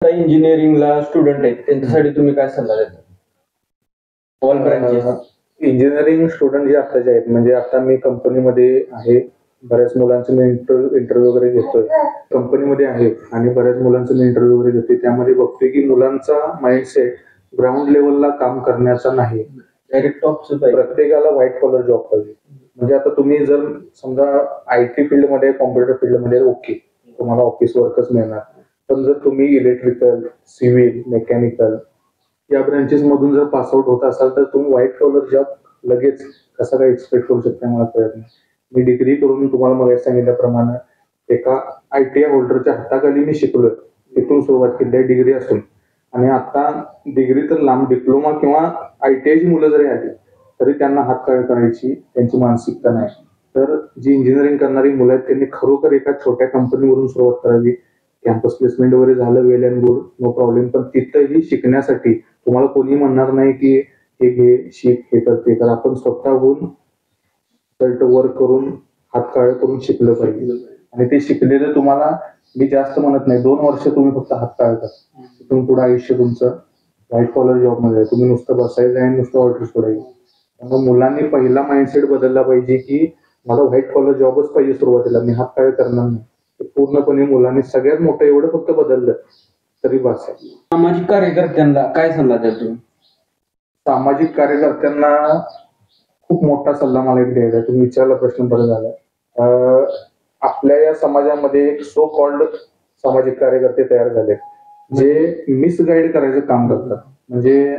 इंजिनिअरिंगला student आहेत त्यांच्यासाठी तुम्ही काय सल्ला देता? ऑल ब्रांचेस इंजिनिअरिंग स्टुडंट जे आताचे आहेत, म्हणजे आता मी कंपनीमध्ये आहे, बऱ्याच मुलांचं मी इंटरव्ह्यू वगैरे घेतोय, कंपनीमध्ये आहे आणि बऱ्याच मुलांचं मी इंटरव्ह्यू वगैरे घेतोय. त्यामध्ये बघतोय की मुलांचा माइंडसेट ग्राउंड लेवलला काम करण्याचा नाही, डायरेक्ट टॉपचं पाहिजे. प्रत्येकाला व्हाईट कॉलर जॉब पाहिजे. म्हणजे आता तुम्ही जर समजा IT फील्डमध्ये, कॉम्प्युटर फील्डमध्ये ओके, तुम्हाला ऑफिस वर्कच मिळणार, पण जर तुम्ही इलेक्ट्रिकल, सिव्हिल, मेकॅनिकल या ब्रांचेस मधून जर पासआउट होत असाल तर तुम्ही व्हाईट कॉलर जॉब लगेच कसं काय एक्सपेक्ट करू शकता मला कळत नाही. मी डिग्री करून तुम्हाला मला सांगितल्याप्रमाणे एका ITI होल्डरच्या हाताखाली मी शिकलोय, तिथून सुरुवात केली आहे डिग्री असून. आणि आता डिग्री तर लांब, डिप्लोमा किंवा ITI ची मुलं जरी आली तरी त्यांना हातकाळ करायची त्यांची मानसिकता नाही. तर जी इंजिनिअरिंग करणारी मुलं आहेत त्यांनी खरोखर एका छोट्या कंपनीवरून सुरुवात करावी. कॅम्पस प्लेसमेंट वगैरे झालं, वेल अँड गुड, नो प्रॉब्लेम, पण तिथंही शिकण्यासाठी तुम्हाला कोणी म्हणणार नाही की हे घे, शिक, हे कर, ते कर. आपण स्वतःहून वर्क करून हातकाळ करून शिकलं पाहिजे. आणि ते शिकलेलं तुम्हाला मी जास्त म्हणत नाही, 2 वर्ष तुम्ही फक्त हातकाळ करा, तिथून पुढे आयुष्य तुमचं व्हाईट कॉलर जॉब मध्ये तुम्ही नुसतं बसायचं आणि नुसतं ऑर्डर सोडायचं. त्यामुळे मुलांनी पहिला माइंडसेट बदलला पाहिजे की मला व्हाईट कॉलर जॉबच पाहिजे सुरुवातीला, मी हातकाळ करणार नाही. पूर्णपणे मुलांनी सगळ्यात मोठं एवढं फक्त बदललं तरी बस आहे. सामाजिक कार्यकर्त्यांना काय सल्ला द्याल तुम्ही? सामाजिक कार्यकर्त्यांना खूप मोठा सल्ला मला एक द्यायचा. तुम्ही विचारला प्रश्न बरं झाला. आपल्या या समाजामध्ये एक सो कॉल्ड सामाजिक कार्यकर्ते तयार झाले जे मिसगाईड करायचं काम करतात. म्हणजे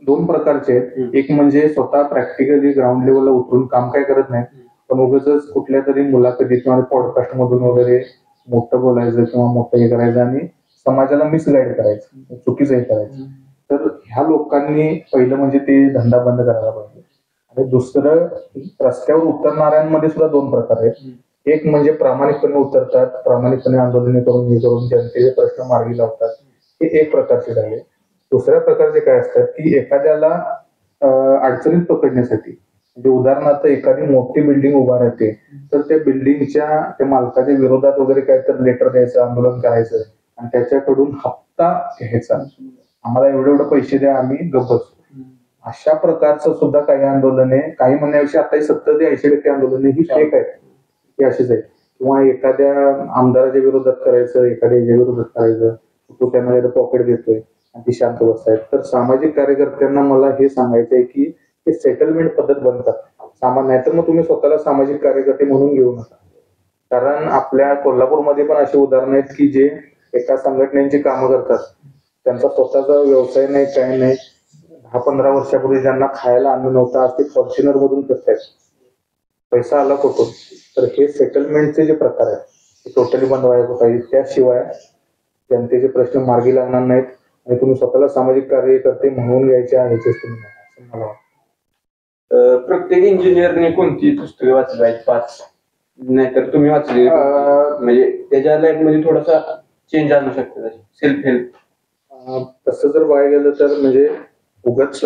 2 प्रकारचे आहेत. एक म्हणजे स्वतः प्रॅक्टिकली ग्राउंड लेवलला उतरून काम काय करत नाही, पण उगाच कुठल्या तरी मुलाखतीत किंवा पॉडकास्ट मधून वगैरे मोठं बोलायचं किंवा मोठं हे करायचं आणि समाजाला मिसगाईड करायचं, चुकीचं हे करायचं. तर ह्या लोकांनी पहिलं म्हणजे ते धंदा बंद करायला पाहिजे. आणि दुसरं, रस्त्यावर उतरणाऱ्यांमध्ये सुद्धा 2 प्रकार आहेत. एक म्हणजे प्रामाणिकपणे उतरतात, प्रामाणिकपणे आंदोलने करून हे करून जनतेचे प्रश्न मार्गी लावतात, हे एक प्रकारचे झाले. दुसऱ्या प्रकारचे काय असतात की एखाद्याला अडचणीत पकडण्यासाठी, म्हणजे उदाहरणार्थ एखादी मोठी बिल्डिंग उभा राहते तर त्या बिल्डिंगच्या त्या मालकाच्या विरोधात वगैरे काय तर लेटर द्यायचं, आंदोलन करायचं आणि त्याच्याकडून हप्ता घ्यायचा, आम्हाला एवढे पैसे द्या, आम्ही गप्प बसतो. अशा प्रकारचं सुद्धा काही आंदोलने, काही म्हणण्यापेक्षा आता 70 ते 80% आंदोलने ही फेक आहेत, ही अशीच आहेत. किंवा एखाद्या आमदाराच्या विरोधात करायचं, एखाद्या याच्या विरोधात करायचं, तो त्यांना पॉकेट देतोय आणि ती शांत बसतायत. तर सामाजिक कार्यकर्त्यांना मला हे सांगायचं आहे की हे सेटलमेंट पद्धत बंद करा. सामान्य नाही तर मग तुम्ही स्वतःला सामाजिक कार्यकर्ते म्हणून घेऊ नका. कारण आपल्या कोल्हापूरमध्ये पण अशी उदाहरणं आहेत की जे एका संघटनेची कामं करतात, त्यांचा स्वतःचा व्यवसाय नाही, काय नाही, 10-15 वर्षापूर्वी ज्यांना खायला अन्न नव्हतं आज ते फॉर्च्युनर मधून करतायत. पैसा आला कुठून? तर हे सेटलमेंटचे जे प्रकार आहेत ते टोटली बंद व्हायला पाहिजे. त्याशिवाय जनतेचे प्रश्न मार्गी लागणार नाहीत आणि तुम्ही स्वतःला सामाजिक कार्यकर्ते म्हणून घ्यायचे ह्याचेच तुम्ही असं मला वाटतं. प्रत्येक इंजिनियरने कोणती पुस्तके वाचली आहेत? 5 नाहीतर तुम्ही वाचली म्हणजे त्याच्या लाईफ मध्ये थोडासा चेंज आणू शकतो, सेल्फ हेल्प. तसं जर बघायला गेलं तर म्हणजे उगाच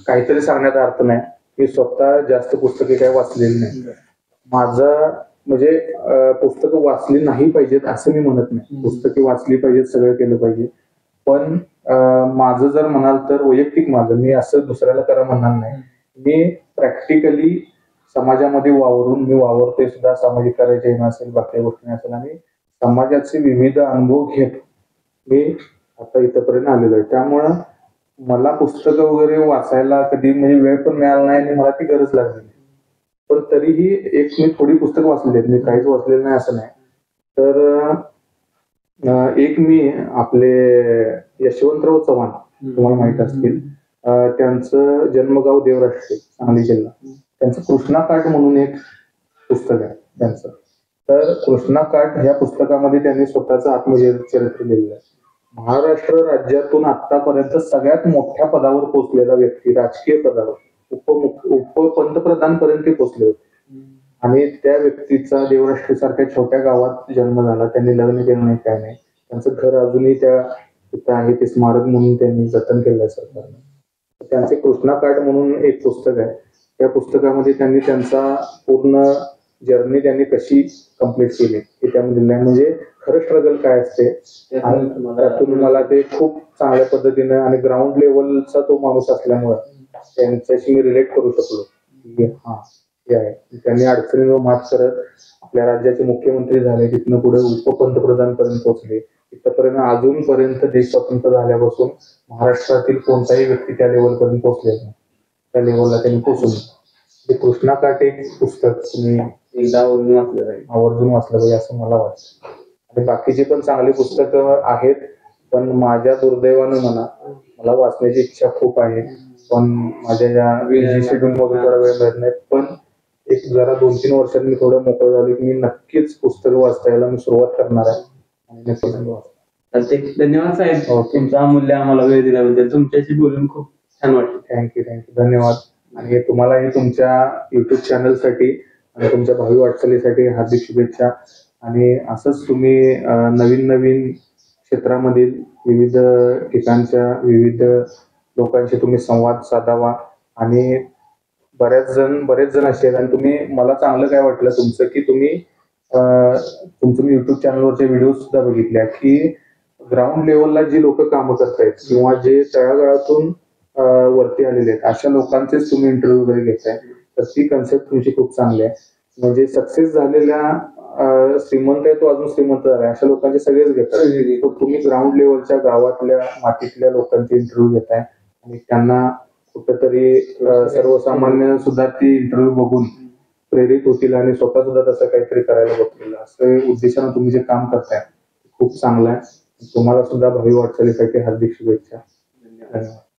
काहीतरी सांगण्याचा अर्थ नाही. मी स्वतः जास्त पुस्तके काही वाचलेली नाही. माझं म्हणजे पुस्तकं वाचली नाही पाहिजेत असं मी म्हणत नाही, पुस्तके वाचली पाहिजेत, सगळं केलं पाहिजे. पण माझं जर म्हणाल तर वैयक्तिक माझं, मी असं दुसऱ्याला करा म्हणणार नाही. मी प्रॅक्टिकली समाजामध्ये वावरून मी वावरते सुद्धा, सामाजिक कार्याचे असेल, बाकी गोष्टी असेल, आणि समाजाचे विविध अनुभव घेत मी आता इथपर्यंत आलेलो आहे. त्यामुळं मला पुस्तकं वगैरे वाचायला कधी म्हणजे वेळ पण मिळाला नाही आणि मला ती गरज लागली. पण तरीही एक मी थोडी पुस्तकं वाचलेली आहेत, मी काहीच वाचलेलं नाही असं नाही. तर एक मी आपले यशवंतराव चव्हाण तुम्हाला माहित असतील, त्यांचं जन्मगाव देवराष्ट्रे, सांगली जिल्हा, त्यांचं कृष्णाकाठ म्हणून एक पुस्तक आहे त्यांचं. तर कृष्णाकाठ ह्या पुस्तकामध्ये त्यांनी स्वतःचं आत्मचरित्र लिहिलेलं आहे. महाराष्ट्र राज्यातून आतापर्यंत सगळ्यात मोठ्या पदावर पोहोचलेला व्यक्ती, राजकीय पदावर, उपपंतप्रधान पर्यंत पोहोचले होते. आणि त्या व्यक्तीचा देवराष्ट्री सारख्या छोट्या गावात जन्म झाला. त्यांनी लग्न केलं नाही, काय नाही. त्यांचं घर अजूनही त्या तिथं आहे, ते स्मारक म्हणून त्यांनी जतन केलंय सरकारने. त्यांचे कृष्णाकाठ म्हणून एक पुस्तक आहे. त्या पुस्तकामध्ये त्यांनी त्यांचा पूर्ण जर्नी त्यांनी कशी कम्प्लीट केली हे त्यामध्ये लिहिलंय. म्हणजे खरं स्ट्रगल काय असते आणि त्यातून मला ते खूप चांगल्या पद्धतीनं आणि ग्राउंड लेवलचा तो माणूस असल्यामुळे त्यांच्याशी मी रिलेट करू शकलो की हा हे आहे. त्यांनी अडचणीवर मात करत आपल्या राज्याचे मुख्यमंत्री झाले, तिथनं पुढे उपपंतप्रधान पर्यंत पोहोचले. इथपर्यंत अजूनपर्यंत देश स्वतंत्र झाल्यापासून महाराष्ट्रातील कोणताही व्यक्ती त्या लेवलपर्यंत पोहोचलेला नाही. त्या लेवलला त्यांनी पोहोचवलं. ते कृष्णा काटे पुस्तक तुम्ही एकदा आवर्जून वाचलं पाहिजे. आवर्जून वाचलं पाहिजे असं मला वाटतं. आणि बाकीची पण चांगली पुस्तकं आहेत, पण माझ्या दुर्दैवानं म्हणा मला वाचण्याची इच्छा खूप आहे, पण माझ्या या बिझी शेड्यूल मधून थोडा वेळ मिळत नाही. पण एक जरा 2-3 वर्षांनी मी थोडं मोकळं झालो की मी नक्कीच पुस्तकं वाचायला मी सुरुवात करणार आहे आणि नक्कीच चालतंय. धन्यवाद साहेब, ओके. तुमचा अमूल्य आम्हाला वेळ दिल्याबद्दल. तुमच्याशी बोलून खूप छान वाटलं. थँक्यू धन्यवाद. आणि तुम्हालाही तुमच्या युट्यूब चॅनलसाठी आणि तुमच्या भावी वाटचालीसाठी हार्दिक शुभेच्छा. आणि असंच तुम्ही नवीन नवीन क्षेत्रामधील विविध ठिकाणच्या विविध लोकांशी तुम्ही संवाद साधावा. आणि बरेच जण असे आहेत आणि तुम्ही मला चांगलं काय वाटलं तुमचं की तुम्ही तुमचं मी युट्यूब चॅनलवरचे व्हिडिओ सुद्धा बघितल्या की ग्राउंड लेवलला जी लोक कामं करतायत किंवा जे तळागाळातून वरती आलेले आहेत अशा लोकांचेच तुम्ही इंटरव्ह्यू वगैरे घेताय. तर ती कन्सेप्ट तुमची खूप चांगली आहे. म्हणजे सक्सेस झालेल्या श्रीमंत आहे तो अजून श्रीमंत झाला अशा लोकांचे सगळेच घेतात. तुम्ही ग्राउंड लेवलच्या गावातल्या मातीतल्या लोकांचे इंटरव्ह्यू घेताय आणि त्यांना कुठेतरी सर्वसामान्य सुद्धा ती इंटरव्ह्यू बघून प्रेरित होतील आणि स्वतः सुद्धा तसं काहीतरी करायला बघतील असं उद्देशानं तुम्ही जे काम करताय खूप चांगलं आहे. तुम्हाला सुद्धा भावी वाटचालीसाठी हार्दिक शुभेच्छा. धन्यवाद.